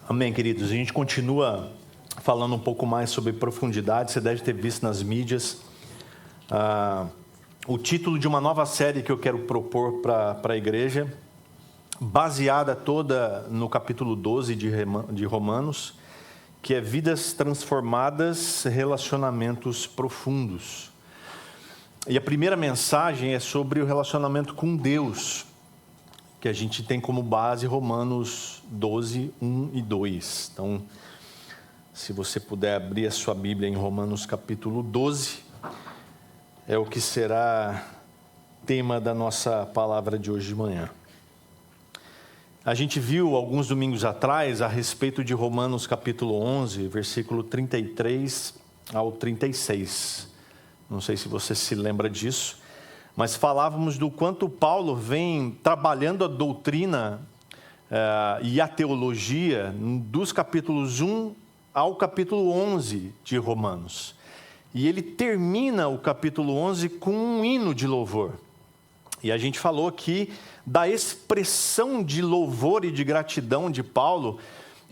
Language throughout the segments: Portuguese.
Amém, queridos. A gente continua falando um pouco mais sobre profundidade. Você deve ter visto nas mídias o título de uma nova série que eu quero propor para a igreja, baseada toda no capítulo 12 de Romanos, que é Vidas Transformadas, Relacionamentos Profundos. E a primeira mensagem é sobre o relacionamento com Deus, que a gente tem como base Romanos 12, 1 e 2. Então, se você puder abrir a sua Bíblia em Romanos capítulo 12, é o que será tema da nossa palavra de hoje de manhã. A gente viu alguns domingos atrás a respeito de Romanos capítulo 11, versículo 33 ao 36. Não sei se você se lembra disso, mas falávamos do quanto Paulo vem trabalhando a doutrina e a teologia dos capítulos 1 ao capítulo 11 de Romanos. E ele termina o capítulo 11 com um hino de louvor. E a gente falou aqui da expressão de louvor e de gratidão de Paulo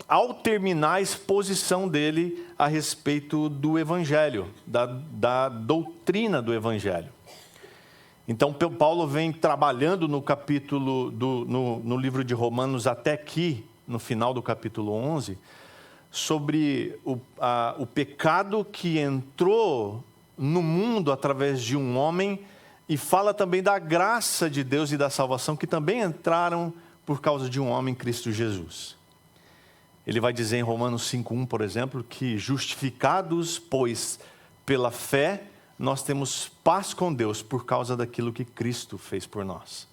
ao terminar a exposição dele a respeito do Evangelho, da doutrina do Evangelho. Então, Paulo vem trabalhando no capítulo, no livro de Romanos até aqui, no final do capítulo 11, sobre o pecado que entrou no mundo através de um homem, e fala também da graça de Deus e da salvação que também entraram por causa de um homem, Cristo Jesus. Ele vai dizer em Romanos 5:1, por exemplo, que justificados, pois, pela fé, nós temos paz com Deus por causa daquilo que Cristo fez por nós.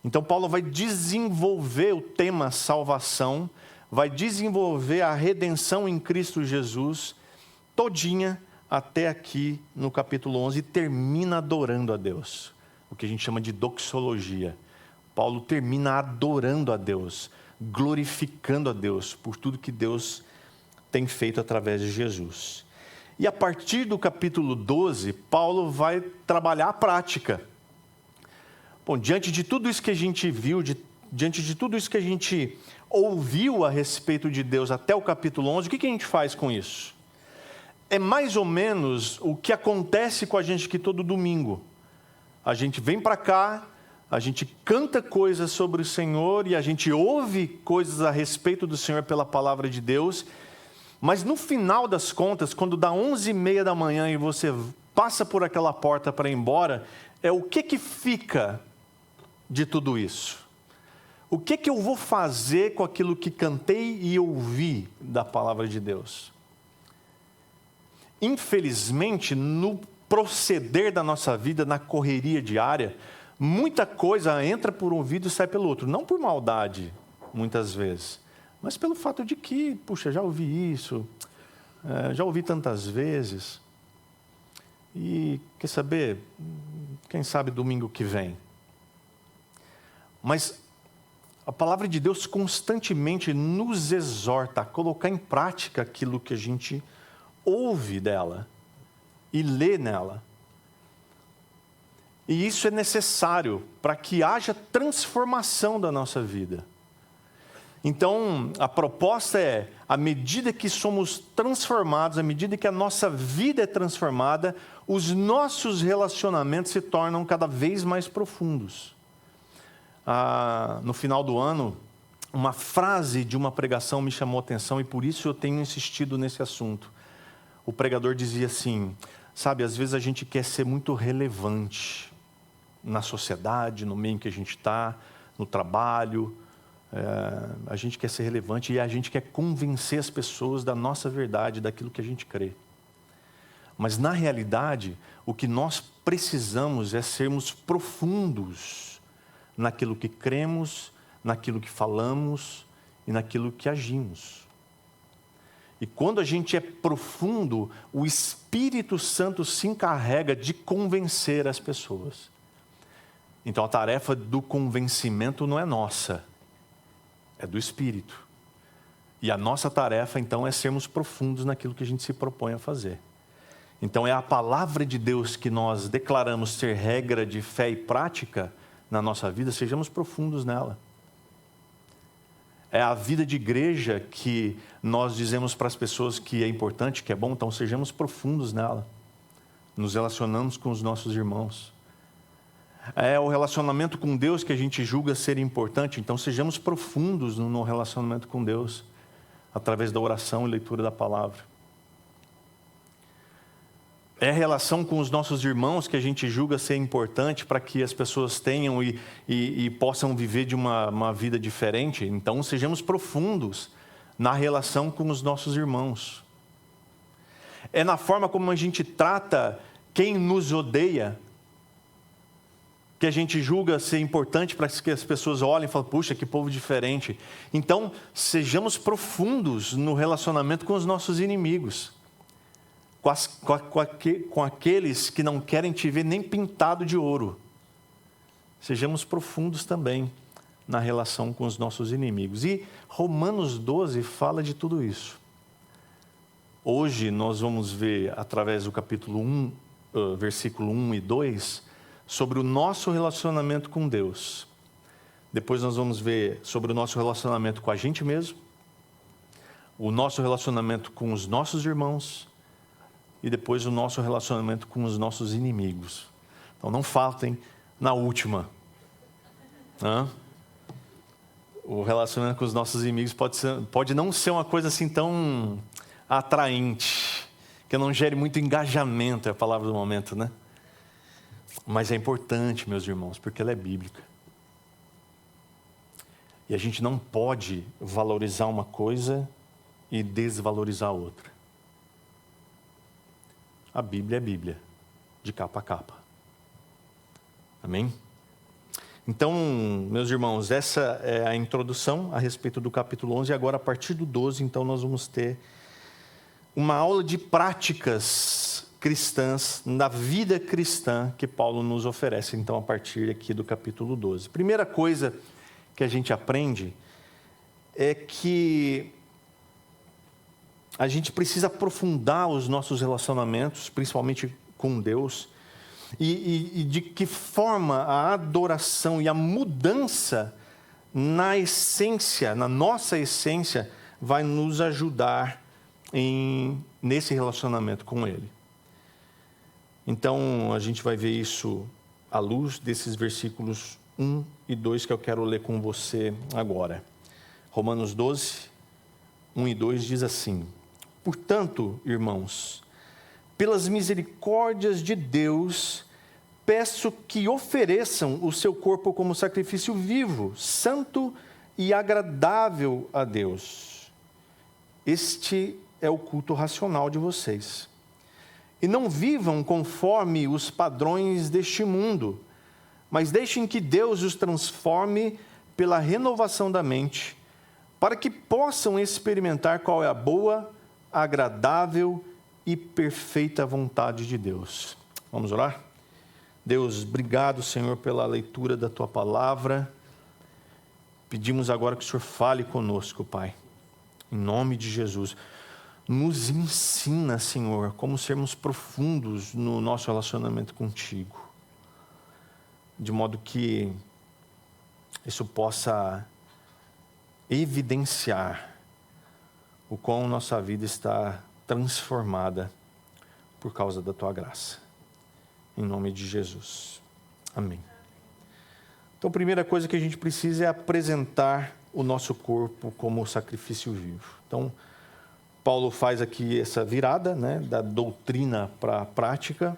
Então, Paulo vai desenvolver o tema salvação, vai desenvolver a redenção em Cristo Jesus, todinha, até aqui no capítulo 11, e termina adorando a Deus, o que a gente chama de doxologia. Paulo termina adorando a Deus, glorificando a Deus por tudo que Deus tem feito através de Jesus. E a partir do capítulo 12, Paulo vai trabalhar a prática. Bom, diante de tudo isso que a gente viu, diante de tudo isso que a gente ouviu a respeito de Deus até o capítulo 11, o que a gente faz com isso? É mais ou menos o que acontece com a gente aqui todo domingo. A gente vem para cá, a gente canta coisas sobre o Senhor e a gente ouve coisas a respeito do Senhor pela palavra de Deus, mas no final das contas, quando dá 11h30 da manhã e você passa por aquela porta para ir embora, o que fica de tudo isso? O que eu vou fazer com aquilo que cantei e ouvi da palavra de Deus? Infelizmente, no proceder da nossa vida, na correria diária, muita coisa entra por um ouvido e sai pelo outro. Não por maldade, muitas vezes, mas pelo fato de que, puxa, já ouvi isso, já ouvi tantas vezes. E, quer saber, quem sabe domingo que vem. Mas a palavra de Deus constantemente nos exorta a colocar em prática aquilo que a gente ouve dela e lê nela. E isso é necessário para que haja transformação da nossa vida. Então, a proposta é, à medida que somos transformados, à medida que a nossa vida é transformada, os nossos relacionamentos se tornam cada vez mais profundos. No final do ano, uma frase de uma pregação me chamou a atenção e por isso eu tenho insistido nesse assunto. O pregador dizia assim, sabe, às vezes a gente quer ser muito relevante na sociedade, no meio em que a gente está, no trabalho, a gente quer ser relevante e a gente quer convencer as pessoas da nossa verdade, daquilo que a gente crê. Mas na realidade, o que nós precisamos é sermos profundos naquilo que cremos, naquilo que falamos e naquilo que agimos. E quando a gente é profundo, o Espírito Santo se encarrega de convencer as pessoas. Então a tarefa do convencimento não é nossa, é do Espírito. E a nossa tarefa então é sermos profundos naquilo que a gente se propõe a fazer. Então é a palavra de Deus que nós declaramos ser regra de fé e prática na nossa vida, sejamos profundos nela. É a vida de igreja que nós dizemos para as pessoas que é importante, que é bom, então sejamos profundos nela. Nos relacionamos com os nossos irmãos. É o relacionamento com Deus que a gente julga ser importante, então sejamos profundos no relacionamento com Deus, através da oração e leitura da palavra. É a relação com os nossos irmãos que a gente julga ser importante para que as pessoas tenham e possam viver de uma vida diferente. Então, sejamos profundos na relação com os nossos irmãos. É na forma como a gente trata quem nos odeia, que a gente julga ser importante para que as pessoas olhem e falem, puxa, que povo diferente. Então, sejamos profundos no relacionamento com os nossos inimigos. Com aqueles que não querem te ver nem pintado de ouro. Sejamos profundos também na relação com os nossos inimigos. E Romanos 12 fala de tudo isso. Hoje nós vamos ver, através do capítulo 1, versículo 1 e 2, sobre o nosso relacionamento com Deus. Depois nós vamos ver sobre o nosso relacionamento com a gente mesmo, o nosso relacionamento com os nossos irmãos, e depois o nosso relacionamento com os nossos inimigos. Então não faltem na última. O relacionamento com os nossos inimigos pode não ser uma coisa assim tão atraente, que não gere muito engajamento, é a palavra do momento, né? Mas é importante, meus irmãos, porque ela é bíblica. E a gente não pode valorizar uma coisa e desvalorizar a outra. A Bíblia é Bíblia, de capa a capa. Amém? Então, meus irmãos, essa é a introdução a respeito do capítulo 11. E agora, a partir do 12, então, nós vamos ter uma aula de práticas cristãs, na vida cristã, que Paulo nos oferece, então, a partir aqui do capítulo 12. Primeira coisa que a gente aprende é que a gente precisa aprofundar os nossos relacionamentos, principalmente com Deus, e de que forma a adoração e a mudança na essência, na nossa essência, vai nos ajudar nesse relacionamento com Ele. Então, a gente vai ver isso à luz desses versículos 1 e 2 que eu quero ler com você agora. Romanos 12, 1 e 2 diz assim: Portanto, irmãos, pelas misericórdias de Deus, peço que ofereçam o seu corpo como sacrifício vivo, santo e agradável a Deus. Este é o culto racional de vocês. E não vivam conforme os padrões deste mundo, mas deixem que Deus os transforme pela renovação da mente, para que possam experimentar qual é a boa, agradável e perfeita vontade de Deus. Vamos orar? Deus, obrigado, Senhor, pela leitura da Tua palavra. Pedimos agora que o Senhor fale conosco, Pai. Em nome de Jesus. Nos ensina, Senhor, como sermos profundos no nosso relacionamento contigo. De modo que isso possa evidenciar o quão nossa vida está transformada por causa da Tua graça. Em nome de Jesus. Amém. Então, a primeira coisa que a gente precisa é apresentar o nosso corpo como sacrifício vivo. Então, Paulo faz aqui essa virada, né, da doutrina para a prática.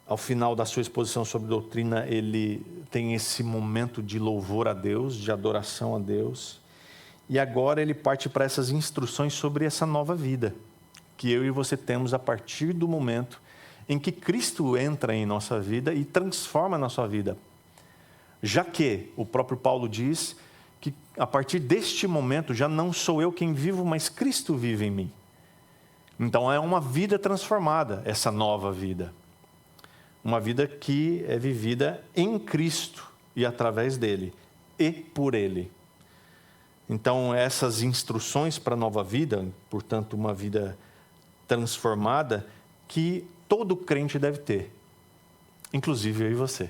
Ao final da sua exposição sobre doutrina, ele tem esse momento de louvor a Deus, de adoração a Deus. E agora ele parte para essas instruções sobre essa nova vida, que eu e você temos a partir do momento em que Cristo entra em nossa vida e transforma a nossa vida. Já que o próprio Paulo diz que a partir deste momento já não sou eu quem vivo, mas Cristo vive em mim. Então é uma vida transformada, essa nova vida. Uma vida que é vivida em Cristo e através dele e por ele. Então essas instruções para a nova vida, portanto uma vida transformada, que todo crente deve ter, inclusive eu e você.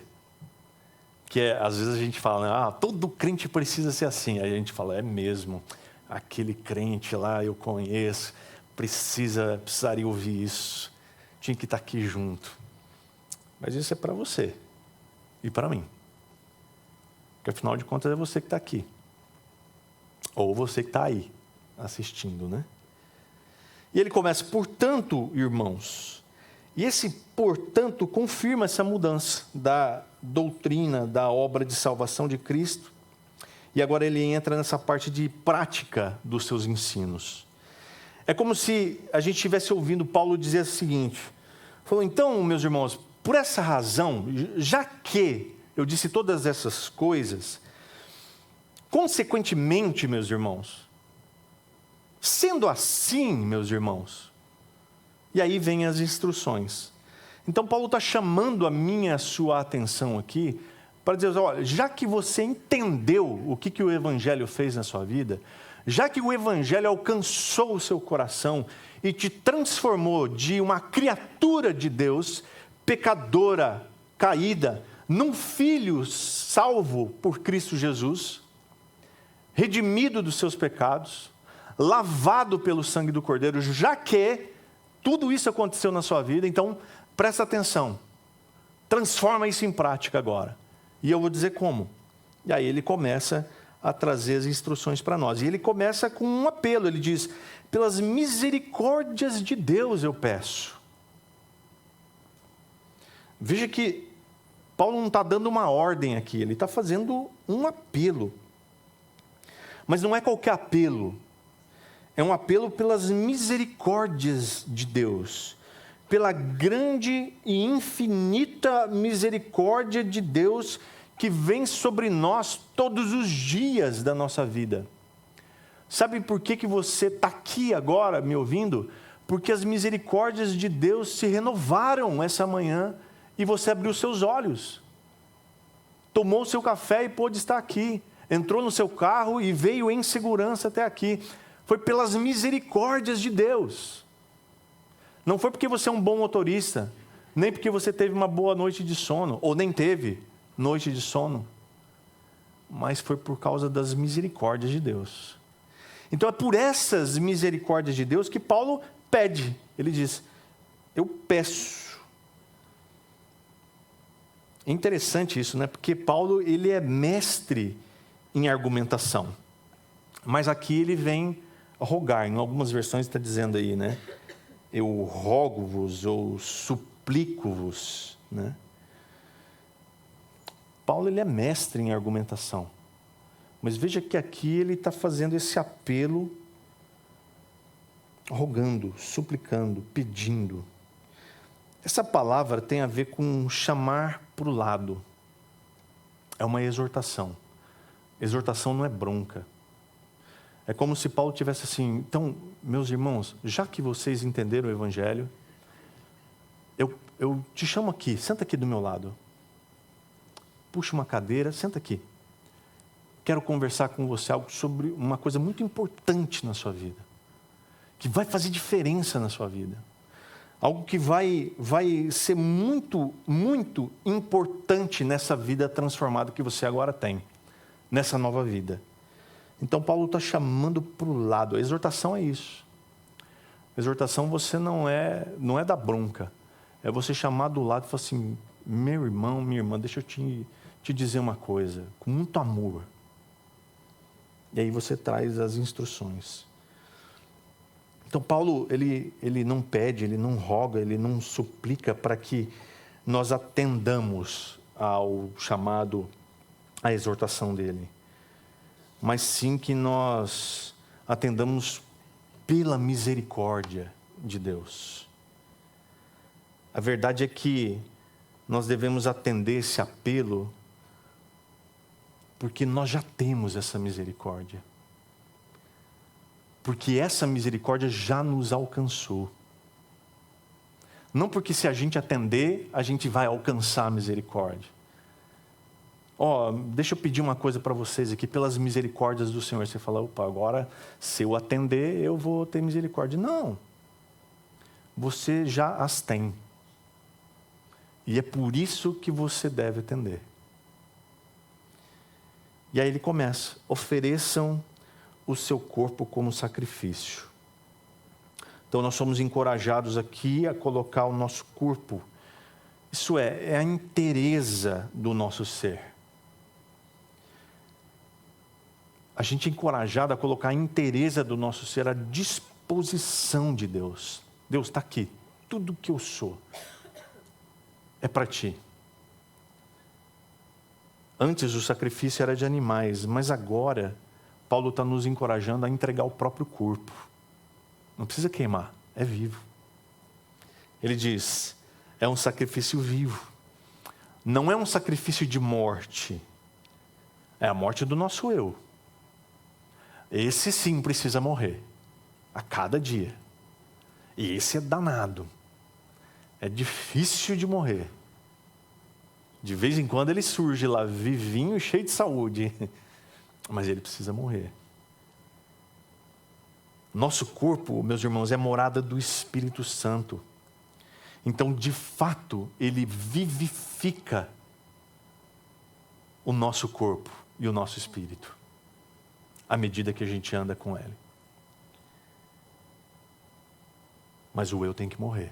às vezes a gente fala, né? Todo crente precisa ser assim. Aí a gente fala, é mesmo, aquele crente lá eu conheço, precisaria ouvir isso, tinha que estar aqui junto. Mas isso é para você e para mim. Porque afinal de contas é você que está aqui. Ou você que está aí, assistindo, né? E ele começa, portanto, irmãos. E esse portanto confirma essa mudança da doutrina, da obra de salvação de Cristo. E agora ele entra nessa parte de prática dos seus ensinos. É como se a gente estivesse ouvindo Paulo dizer o seguinte. Falou, então, meus irmãos, por essa razão, já que eu disse todas essas coisas, consequentemente, meus irmãos, sendo assim, meus irmãos, e aí vem as instruções. Então, Paulo está chamando a sua atenção aqui, para dizer, olha, já que você entendeu o que o Evangelho fez na sua vida, já que o Evangelho alcançou o seu coração e te transformou de uma criatura de Deus, pecadora, caída, num filho salvo por Cristo Jesus, redimido dos seus pecados, lavado pelo sangue do Cordeiro, já que tudo isso aconteceu na sua vida, então presta atenção, transforma isso em prática agora. E eu vou dizer como. E aí ele começa a trazer as instruções para nós. E ele começa com um apelo, ele diz, pelas misericórdias de Deus eu peço. Veja que Paulo não está dando uma ordem aqui, ele está fazendo um apelo. Mas não é qualquer apelo. É um apelo pelas misericórdias de Deus. Pela grande e infinita misericórdia de Deus que vem sobre nós todos os dias da nossa vida. Sabe por que você está aqui agora me ouvindo? Porque as misericórdias de Deus se renovaram essa manhã e você abriu seus olhos. Tomou o seu café e pôde estar aqui. Entrou no seu carro e veio em segurança até aqui. Foi pelas misericórdias de Deus. Não foi porque você é um bom motorista, nem porque você teve uma boa noite de sono, ou nem teve noite de sono, mas foi por causa das misericórdias de Deus. Então é por essas misericórdias de Deus que Paulo pede. Ele diz, eu peço. É interessante isso, né? Porque Paulo, ele é mestre em argumentação. Mas aqui ele vem rogar. Em algumas versões está dizendo aí, né? Eu rogo-vos ou suplico-vos, né? Paulo, ele é mestre em argumentação. Mas veja que aqui ele está fazendo esse apelo, rogando, suplicando, pedindo. Essa palavra tem a ver com chamar para o lado. É uma exortação. Exortação não é bronca. É como se Paulo tivesse assim, então, meus irmãos, já que vocês entenderam o Evangelho, eu te chamo aqui, senta aqui do meu lado. Puxa uma cadeira, senta aqui. Quero conversar com você algo sobre uma coisa muito importante na sua vida. Que vai fazer diferença na sua vida. Algo que vai ser muito, muito importante nessa vida transformada que você agora tem. Nessa nova vida. Então Paulo está chamando para o lado. A exortação é isso. A exortação você não é da bronca. É você chamar do lado e falar assim, meu irmão, minha irmã, deixa eu te dizer uma coisa, com muito amor. E aí você traz as instruções. Então Paulo, ele não pede, ele não roga, ele não suplica para que nós atendamos ao chamado, à exortação dele. Mas sim que nós atendamos pela misericórdia de Deus. A verdade é que nós devemos atender esse apelo porque nós já temos essa misericórdia. Porque essa misericórdia já nos alcançou. Não porque se a gente atender, a gente vai alcançar a misericórdia. Deixa eu pedir uma coisa para vocês aqui, pelas misericórdias do Senhor. Você fala, opa, agora se eu atender, eu vou ter misericórdia. Não. Você já as tem. E é por isso que você deve atender. E aí ele começa: ofereçam o seu corpo como sacrifício. Então nós somos encorajados aqui a colocar o nosso corpo, isso é a inteireza do nosso ser. A gente é encorajado a colocar a inteireza do nosso ser à disposição de Deus. Deus está aqui, tudo que eu sou é para ti. Antes o sacrifício era de animais, mas agora Paulo está nos encorajando a entregar o próprio corpo. Não precisa queimar, é vivo. Ele diz, é um sacrifício vivo. Não é um sacrifício de morte. É a morte do nosso eu. Esse sim precisa morrer, a cada dia. E esse é danado. É difícil de morrer. De vez em quando ele surge lá, vivinho, cheio de saúde. Mas ele precisa morrer. Nosso corpo, meus irmãos, é morada do Espírito Santo. Então, de fato, ele vivifica o nosso corpo e o nosso espírito, à medida que a gente anda com ele. Mas o eu tem que morrer.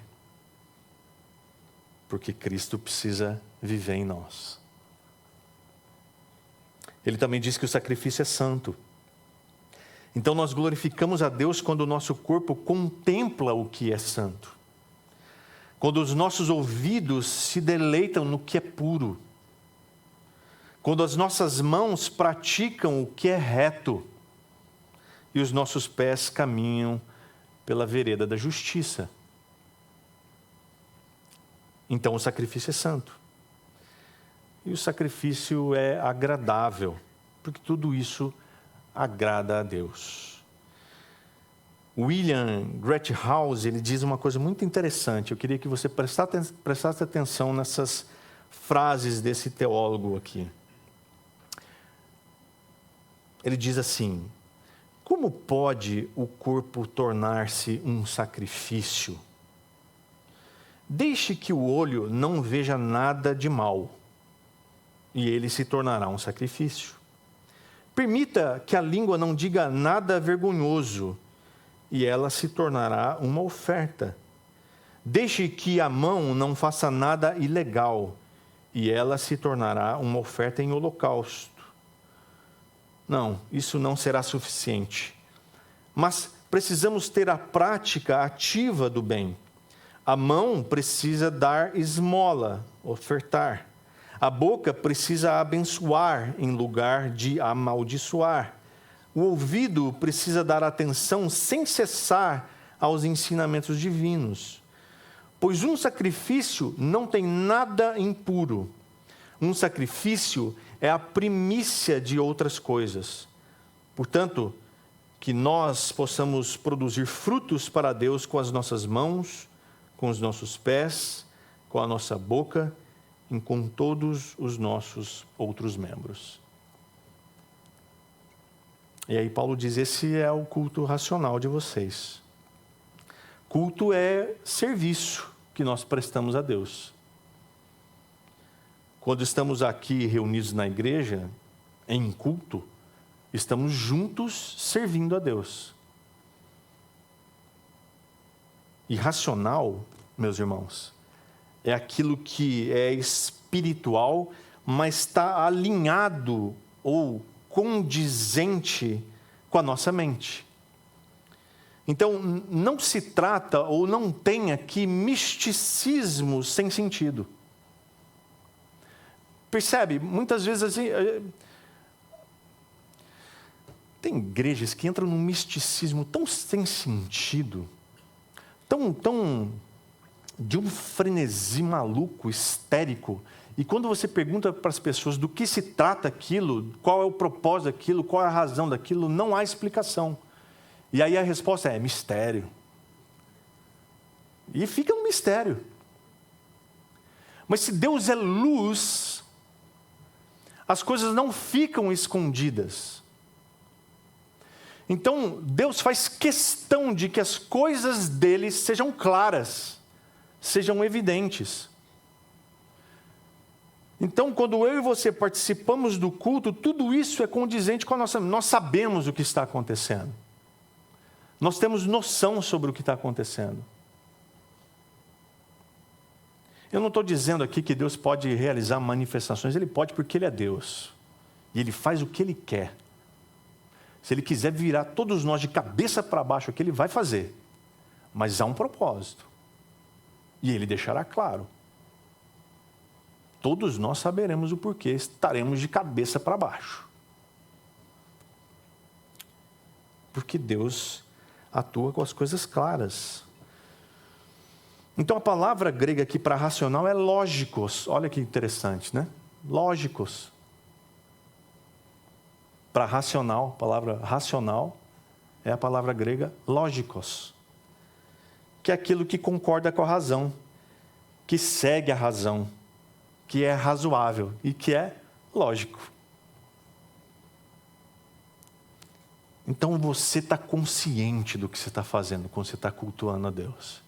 Porque Cristo precisa viver em nós. Ele também diz que o sacrifício é santo. Então nós glorificamos a Deus quando o nosso corpo contempla o que é santo. Quando os nossos ouvidos se deleitam no que é puro. Quando as nossas mãos praticam o que é reto. E os nossos pés caminham pela vereda da justiça. Então o sacrifício é santo. E o sacrifício é agradável, porque tudo isso agrada a Deus. William Greathouse, ele diz uma coisa muito interessante. Eu queria que você prestasse atenção nessas frases desse teólogo aqui. Ele diz assim: como pode o corpo tornar-se um sacrifício? Deixe que o olho não veja nada de mal, e ele se tornará um sacrifício. Permita que a língua não diga nada vergonhoso, e ela se tornará uma oferta. Deixe que a mão não faça nada ilegal, e ela se tornará uma oferta em holocausto. Não, isso não será suficiente. Mas precisamos ter a prática ativa do bem. A mão precisa dar esmola, ofertar. A boca precisa abençoar em lugar de amaldiçoar. O ouvido precisa dar atenção sem cessar aos ensinamentos divinos. Pois um sacrifício não tem nada impuro. Um sacrifício é a primícia de outras coisas. Portanto, que nós possamos produzir frutos para Deus com as nossas mãos, com os nossos pés, com a nossa boca e com todos os nossos outros membros. E aí Paulo diz, esse é o culto racional de vocês. Culto é serviço que nós prestamos a Deus. Quando estamos aqui reunidos na igreja, em culto, estamos juntos servindo a Deus. E racional, meus irmãos, é aquilo que é espiritual, mas está alinhado ou condizente com a nossa mente. Então, não se trata ou não tem aqui misticismo sem sentido. Percebe? Muitas vezes assim, tem igrejas que entram num misticismo tão sem sentido, tão de um frenesi maluco, histérico. E quando você pergunta para as pessoas do que se trata aquilo, qual é o propósito daquilo, qual é a razão daquilo, não há explicação. E aí a resposta é mistério. E fica um mistério. Mas se Deus é luz, as coisas não ficam escondidas. Então, Deus faz questão de que as coisas dele sejam claras, sejam evidentes. Então, quando eu e você participamos do culto, tudo isso é condizente com a nossa... Nós sabemos o que está acontecendo. Nós temos noção sobre o que está acontecendo. Eu não estou dizendo aqui que Deus pode realizar manifestações. Ele pode porque Ele é Deus. E Ele faz o que Ele quer. Se Ele quiser virar todos nós de cabeça para baixo, é o que Ele vai fazer. Mas há um propósito. E Ele deixará claro. Todos nós saberemos o porquê estaremos de cabeça para baixo. Porque Deus atua com as coisas claras. Então a palavra grega aqui para racional é lógicos. Olha que interessante, né? Lógicos. Para racional, a palavra racional é a palavra grega lógicos, que é aquilo que concorda com a razão, que segue a razão, que é razoável e que é lógico. Então você está consciente do que você está fazendo quando você está cultuando a Deus.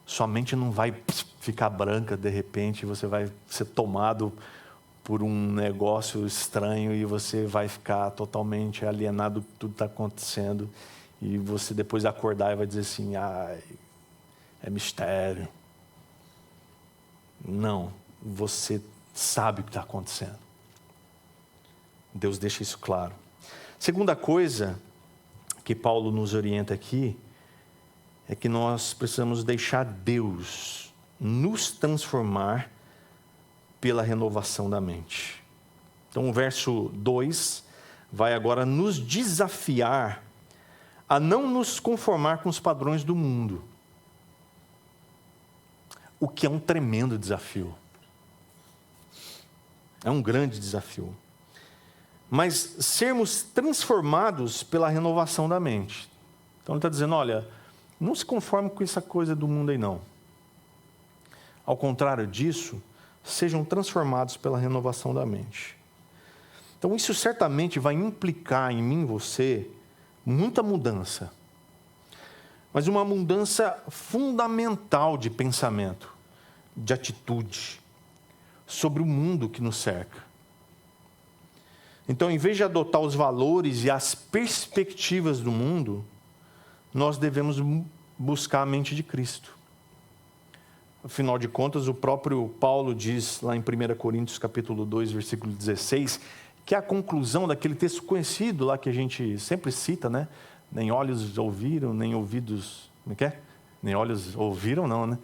Sua mente não vai ficar branca de repente, você vai ser tomado por um negócio estranho e você vai ficar totalmente alienado do que tudo está acontecendo. E você depois acordar e vai dizer assim, é mistério. Não, você sabe o que está acontecendo. Deus deixa isso claro. Segunda coisa que Paulo nos orienta aqui é que nós precisamos deixar Deus nos transformar pela renovação da mente. Então o verso 2 vai agora nos desafiar a não nos conformar com os padrões do mundo. O que é um tremendo desafio. É um grande desafio. Mas sermos transformados pela renovação da mente. Então ele está dizendo, olha, não se conforme com essa coisa do mundo aí não. Ao contrário disso, sejam transformados pela renovação da mente. Então isso certamente vai implicar em mim e você muita mudança. Mas uma mudança fundamental de pensamento, de atitude, sobre o mundo que nos cerca. Então, em vez de adotar os valores e as perspectivas do mundo, nós devemos buscar a mente de Cristo. Afinal de contas, o próprio Paulo diz lá em 1 Coríntios capítulo 2, versículo 16, que é a conclusão daquele texto conhecido lá que a gente sempre cita, né? Nem olhos ouviram, nem ouvidos... Como é que é? Nem olhos ouviram, não, né?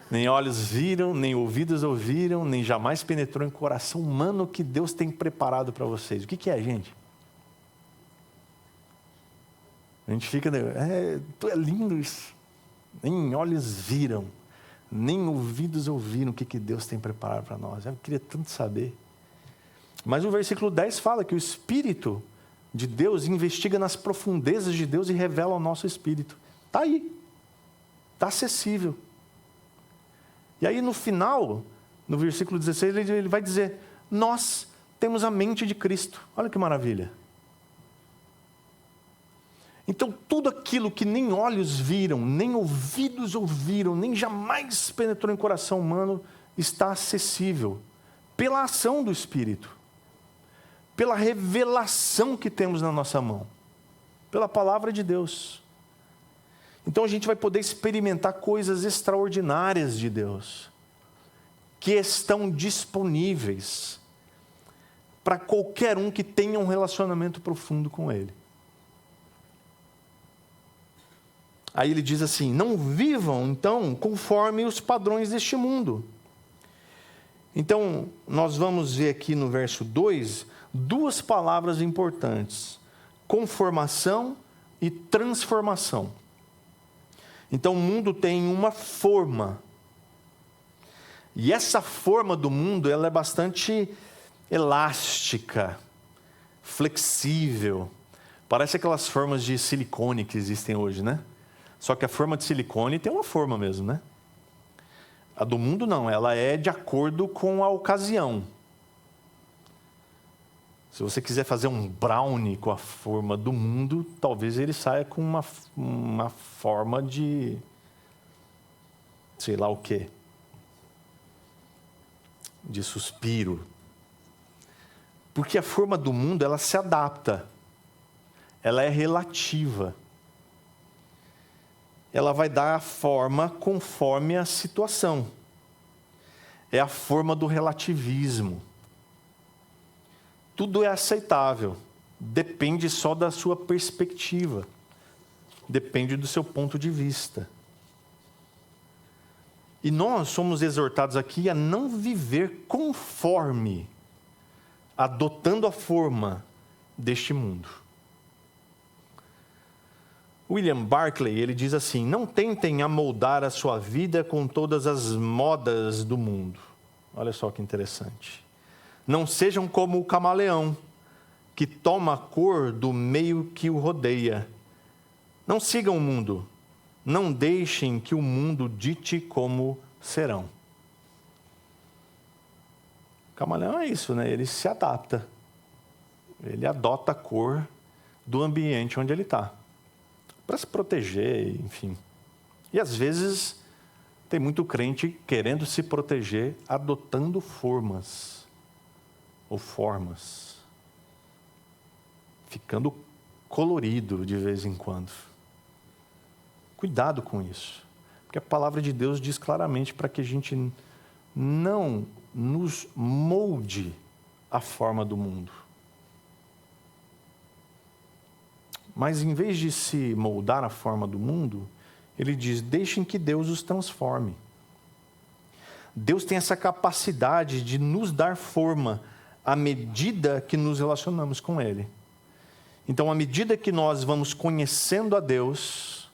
Nem olhos viram, nem ouvidos ouviram, nem jamais penetrou em coração humano o que Deus tem preparado para vocês. O que é, gente? A gente fica... É lindo isso. Nem olhos viram, nem ouvidos ouviram o que Deus tem preparado para nós. Eu queria tanto saber. Mas o versículo 10 fala que o Espírito de Deus investiga nas profundezas de Deus e revela ao nosso espírito. Está aí. Está acessível. E aí no final, no versículo 16, ele vai dizer, nós temos a mente de Cristo. Olha que maravilha. Então tudo aquilo que nem olhos viram, nem ouvidos ouviram, nem jamais penetrou em coração humano, está acessível pela ação do Espírito, pela revelação que temos na nossa mão, pela palavra de Deus. Então a gente vai poder experimentar coisas extraordinárias de Deus, que estão disponíveis para qualquer um que tenha um relacionamento profundo com Ele. Aí ele diz assim, não vivam então conforme os padrões deste mundo. Então nós vamos ver aqui no verso 2, duas palavras importantes, conformação e transformação. Então o mundo tem uma forma, e essa forma do mundo ela é bastante elástica, flexível, parece aquelas formas de silicone que existem hoje, né? Só que a forma de silicone tem uma forma mesmo, né? A do mundo não, ela é de acordo com a ocasião. Se você quiser fazer um brownie com a forma do mundo, talvez ele saia com uma forma de... sei lá o quê. de suspiro. Porque a forma do mundo, ela se adapta. Ela é relativa. Ela vai dar a forma conforme a situação. É a forma do relativismo. Tudo é aceitável. Depende só da sua perspectiva. Depende do seu ponto de vista. E nós somos exortados aqui a não viver conforme, adotando a forma deste mundo. William Barclay, ele diz assim: não tentem amoldar a sua vida com todas as modas do mundo. Olha só que interessante. Não sejam como o camaleão, que toma a cor do meio que o rodeia. Não sigam o mundo. Não deixem que o mundo dite como serão. O camaleão é isso, né? Ele se adapta. Ele adota a cor do ambiente onde ele está. Para se proteger, enfim. E às vezes tem muito crente querendo se proteger, adotando formas. Ou formas. Ficando colorido de vez em quando. Cuidado com isso. Porque a palavra de Deus diz claramente para que a gente não nos molde a forma do mundo. Mas em vez de se moldar a forma do mundo, ele diz: deixem que Deus os transforme. Deus tem essa capacidade de nos dar forma à medida que nos relacionamos com Ele. Então, à medida que nós vamos conhecendo a Deus,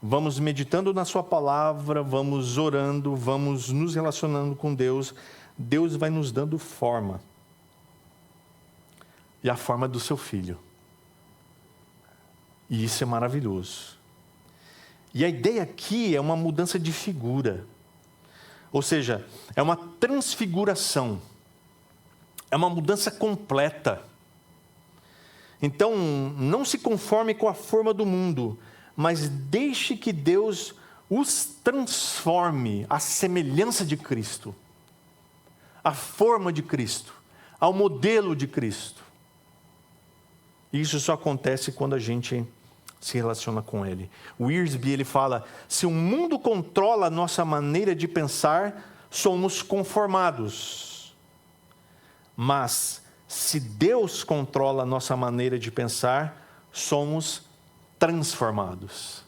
vamos meditando na sua palavra, vamos orando, vamos nos relacionando com Deus, Deus vai nos dando forma. E a forma do seu Filho. E isso é maravilhoso. E a ideia aqui é uma mudança de figura. Ou seja, é uma transfiguração. É uma mudança completa. Então, não se conforme com a forma do mundo, mas deixe que Deus os transforme à semelhança de Cristo, à forma de Cristo, ao modelo de Cristo. E isso só acontece quando a gente se relaciona com Ele. O Wiersbe, ele fala: se o mundo controla a nossa maneira de pensar, somos conformados. Mas se Deus controla a nossa maneira de pensar, somos transformados.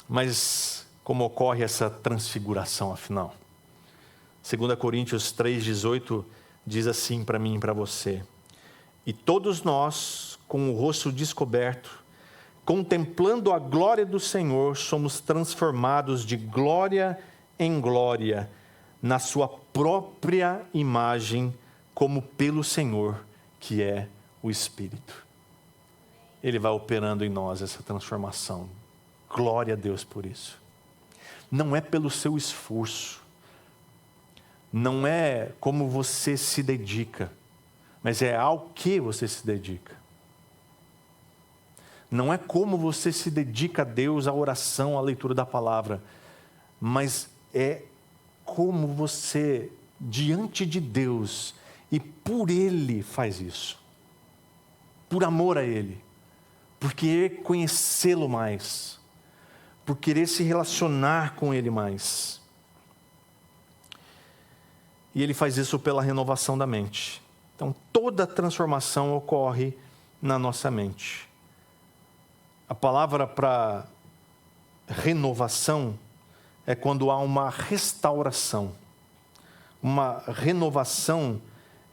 Mas como ocorre essa transfiguração, afinal? 2 Coríntios 3,18 diz assim para mim e para você: e todos nós, com o rosto descoberto, contemplando a glória do Senhor, somos transformados de glória em glória, na sua própria imagem, como pelo Senhor, que é o Espírito. Ele vai operando em nós essa transformação. Glória a Deus por isso. Não é pelo seu esforço. Não é como você se dedica, mas é ao que você se dedica. Não é como você se dedica a Deus, à oração, à leitura da palavra, mas é como você, diante de Deus, e por Ele faz isso. Por amor a Ele. Por querer conhecê-lo mais. Por querer se relacionar com Ele mais. E Ele faz isso pela renovação da mente. Então, toda transformação ocorre na nossa mente. A palavra para renovação é quando há uma restauração. Uma renovação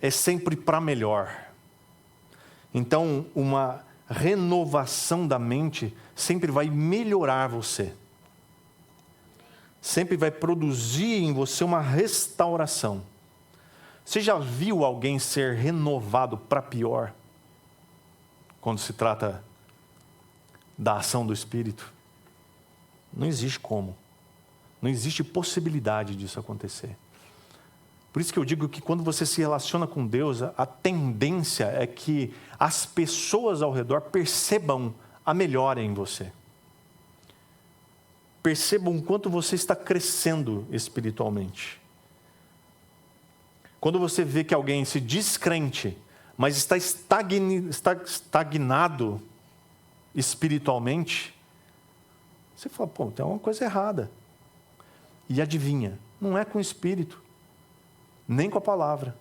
é sempre para melhor. Então, uma renovação da mente sempre vai melhorar você. Sempre vai produzir em você uma restauração. Você já viu alguém ser renovado para pior? Quando se trata da ação do Espírito? Não existe como. Não existe possibilidade disso acontecer. Por isso que eu digo que quando você se relaciona com Deus, a tendência é que as pessoas ao redor percebam a melhora em você. Percebam o quanto você está crescendo espiritualmente. quando você vê que alguém se diz crente, mas está estagnado espiritualmente, você fala, pô, tem alguma coisa errada. E adivinha, não é com o Espírito, nem com a palavra.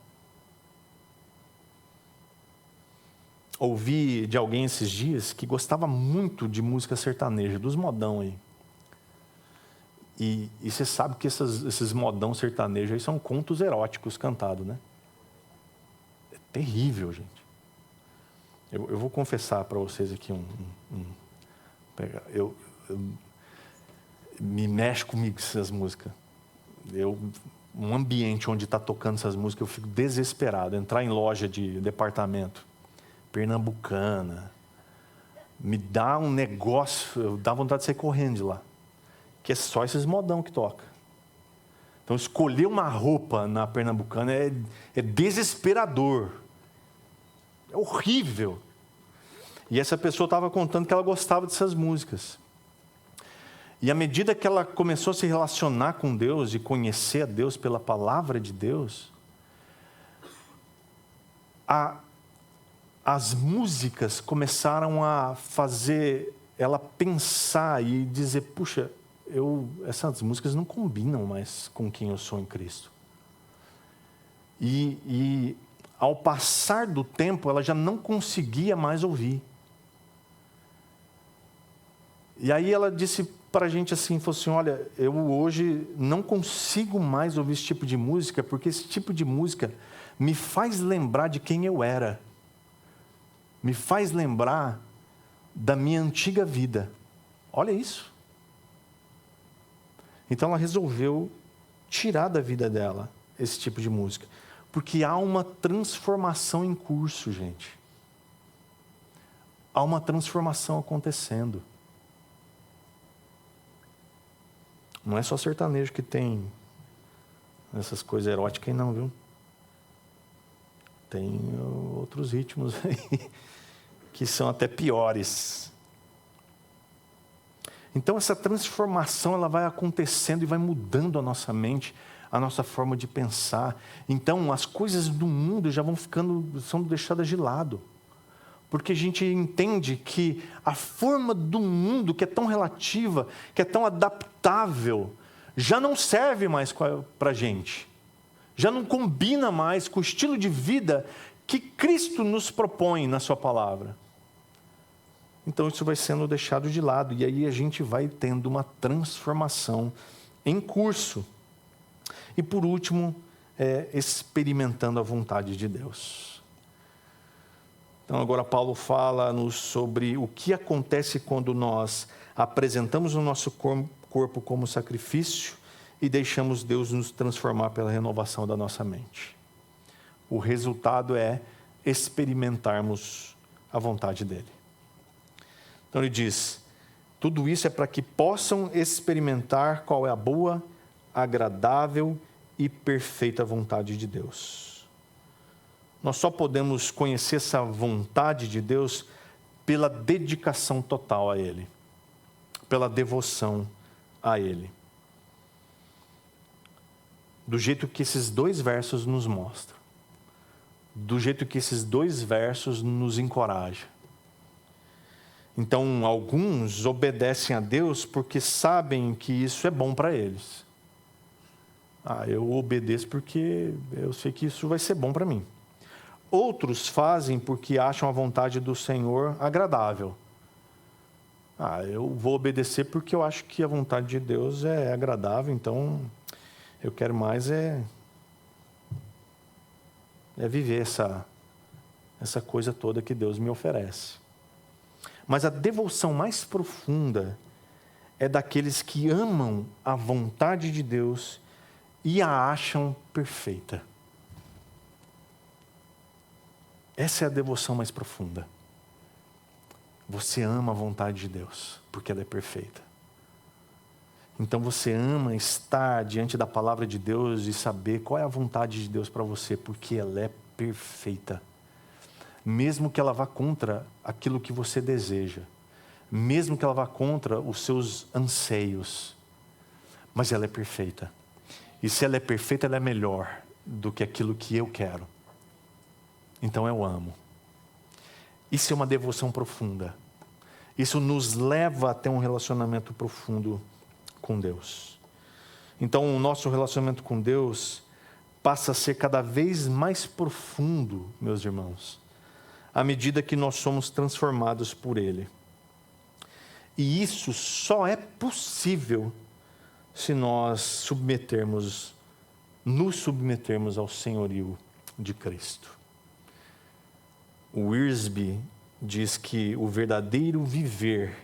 Ouvi de alguém esses dias que gostava muito de música sertaneja, dos modão aí. E você sabe que esses modão sertanejos aí são contos eróticos cantados, né? É terrível, gente. Eu vou confessar para vocês aqui me mexe comigo essas músicas. Um ambiente onde está tocando essas músicas, eu fico desesperado. Entrar em loja de departamento pernambucana, me dá um negócio, dá vontade de sair correndo de lá. Que é só esses modão que toca. Então, escolher uma roupa na pernambucana é desesperador. É horrível. E essa pessoa estava contando que ela gostava dessas músicas. E à medida que ela começou a se relacionar com Deus e conhecer a Deus pela palavra de Deus, as músicas começaram a fazer ela pensar e dizer, puxa, essas músicas não combinam mais com quem eu sou em Cristo. E ao passar do tempo, ela já não conseguia mais ouvir. E aí ela disse para a gente assim, falou assim, olha, eu hoje não consigo mais ouvir esse tipo de música, porque esse tipo de música me faz lembrar de quem eu era. Me faz lembrar da minha antiga vida. Olha isso. Então ela resolveu tirar da vida dela esse tipo de música. Porque há uma transformação em curso, gente. Há uma transformação acontecendo. Não é só sertanejo que tem essas coisas eróticas aí não, viu? Tem outros ritmos aí que são até piores. Então essa transformação ela vai acontecendo e vai mudando a nossa mente, a nossa forma de pensar. Então as coisas do mundo já são deixadas de lado. Porque a gente entende que a forma do mundo, que é tão relativa, que é tão adaptável, já não serve mais para a gente. Já não combina mais com o estilo de vida que Cristo nos propõe na sua palavra. Então isso vai sendo deixado de lado. E aí a gente vai tendo uma transformação em curso. E por último, experimentando a vontade de Deus. Então agora Paulo fala-nos sobre o que acontece quando nós apresentamos o nosso corpo como sacrifício e deixamos Deus nos transformar pela renovação da nossa mente. O resultado é experimentarmos a vontade dele. Então ele diz, tudo isso é para que possam experimentar qual é a boa, agradável e perfeita vontade de Deus. Nós só podemos conhecer essa vontade de Deus pela dedicação total a Ele, pela devoção a Ele. Do jeito que esses 2 versos nos mostram, do jeito que esses 2 versos nos encorajam. Então, alguns obedecem a Deus porque sabem que isso é bom para eles. Eu obedeço porque eu sei que isso vai ser bom para mim. Outros fazem porque acham a vontade do Senhor agradável. Eu vou obedecer porque eu acho que a vontade de Deus é agradável, então eu quero mais viver essa coisa toda que Deus me oferece. Mas a devoção mais profunda é daqueles que amam a vontade de Deus e a acham perfeita. Essa é a devoção mais profunda. Você ama a vontade de Deus, porque ela é perfeita. Então você ama estar diante da palavra de Deus e saber qual é a vontade de Deus para você, porque ela é perfeita. Mesmo que ela vá contra aquilo que você deseja, mesmo que ela vá contra os seus anseios, mas ela é perfeita. E se ela é perfeita, ela é melhor. do que aquilo que eu quero. Então eu amo. Isso é uma devoção profunda. Isso nos leva a ter um relacionamento profundo com Deus. Então o nosso relacionamento com Deus passa a ser cada vez mais profundo, meus irmãos, à medida que nós somos transformados por Ele. E isso só é possível se nós nos submetermos ao senhorio de Cristo. O Wiersbe diz que o verdadeiro viver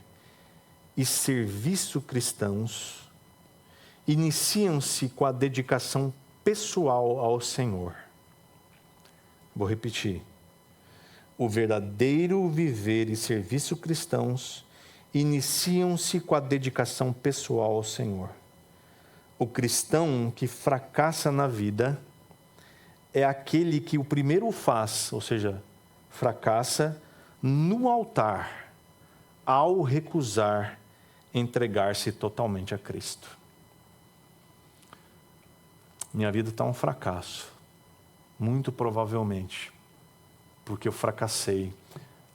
e serviço cristãos iniciam-se com a dedicação pessoal ao Senhor. Vou repetir. O verdadeiro viver e serviço cristãos iniciam-se com a dedicação pessoal ao Senhor. O cristão que fracassa na vida é aquele que o primeiro faz, ou seja, fracassa no altar, ao recusar entregar-se totalmente a Cristo. Minha vida está um fracasso, muito provavelmente, porque eu fracassei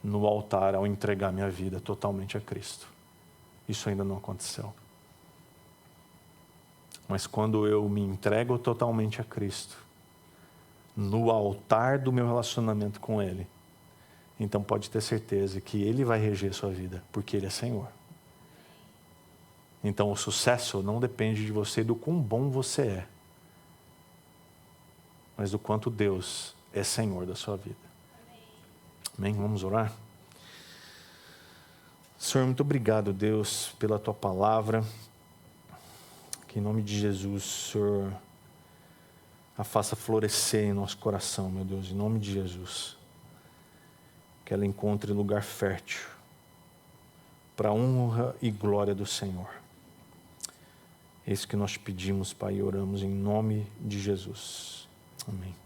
no altar ao entregar minha vida totalmente a Cristo. Isso ainda não aconteceu. Mas quando eu me entrego totalmente a Cristo, no altar do meu relacionamento com Ele, então pode ter certeza que Ele vai reger sua vida, porque Ele é Senhor. Então o sucesso não depende de você e do quão bom você é, mas do quanto Deus é Senhor da sua vida. Amém? Vamos orar? Senhor, muito obrigado, Deus, pela Tua palavra. Que em nome de Jesus, Senhor, a faça florescer em nosso coração, meu Deus, em nome de Jesus. Que ela encontre lugar fértil para a honra e glória do Senhor. É isso que nós pedimos, Pai, e oramos em nome de Jesus. Amém.